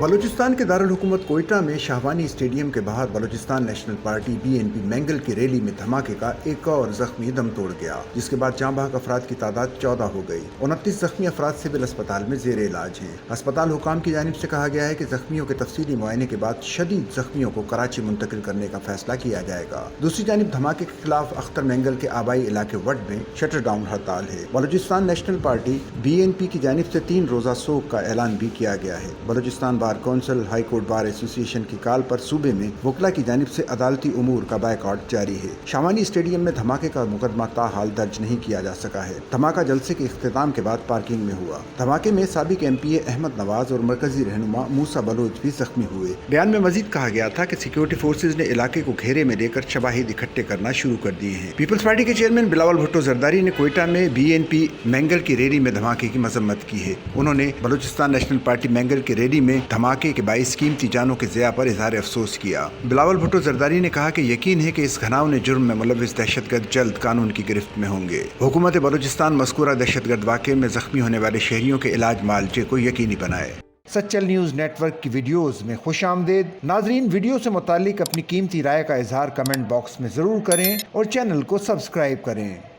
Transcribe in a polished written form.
बलूचिस्तान के दारुल हुकूमत कोयटा में शाहवानी स्टेडियम के बाहर Balochistan national party BNP mangle की रैली में धमाके का एक और जख्मी दम तोड़ गया, जिसके बाद जाँ बहक अफराद की तादाद 14 हो गई। 29 जख्मी अफराद सिविल अस्पताल में जेर इलाज हैं। अस्पताल हुकाम की जानिब से कहा गया है कि जख्मियों के तफसीली मुआयने के बाद शदीद जख्मियों को कराची मुंतकिल करने का फैसला किया जाएगा। दूसरी जानिब धमाके के खिलाफ अख्तर मैंगल के आबाई इलाके वड में शटर डाउन हड़ताल है। बलूचिस्तान नेशनल पार्टी BNP की जानिब से 3 रोजा सोग का ऐलान भी किया गया है। Balochistan bar council, high court bar association की काल पर सूबे में वकला की जानिब से अदालती उमूर का बायकॉट जारी है। शाहवानी स्टेडियम में धमाके का मुकदमा ताहाल दर्ज नहीं किया जा सका है। धमाका जलसे के इख्तिताम के बाद पार्किंग में हुआ। धमाके में साबिक MPA अहमद नवाज और मरकजी रहनुमा मूसा बलोच भी जख्मी हुए। बयान में मजीद कहा गया था कि सिक्योरिटी फोर्सेज ने इलाके को घेरे में लेकर शवाहिद इकट्ठे करना शुरू कर दिए हैं। पीपल्स पार्टी के चेयरमैन बिलावल भुट्टो जरदारी ने कोयटा में BNP मैंगल की रैली में धमाके की मजम्मत की है। उन्होंने बलूचिस्तान नेशनल पार्टी मैंगल की रैली में धमाके के बाइस कीमती जानों के ज़िया पर इजहार अफसोस किया। बिलावल भुट्टो जरदारी ने कहा कि यकीन है कि इस घनावने जुर्म में मुलव्विस दहशतगर्द जल्द कानून की गिरफ्त में होंगे। हुकूमत बलूचिस्तान मज़कूरा दहशतगर्द वाक़े में जख्मी होने वाले शहरियों के इलाज मालजे को यकीनी बनाए। सच्चल न्यूज़ नेटवर्क की वीडियोस में खुश आमदेद। नाजरीन, वीडियो से मुतालिक अपनी कीमती राय का इजहार कमेंट बॉक्स में ज़रूर करें और चैनल को सब्सक्राइब करें।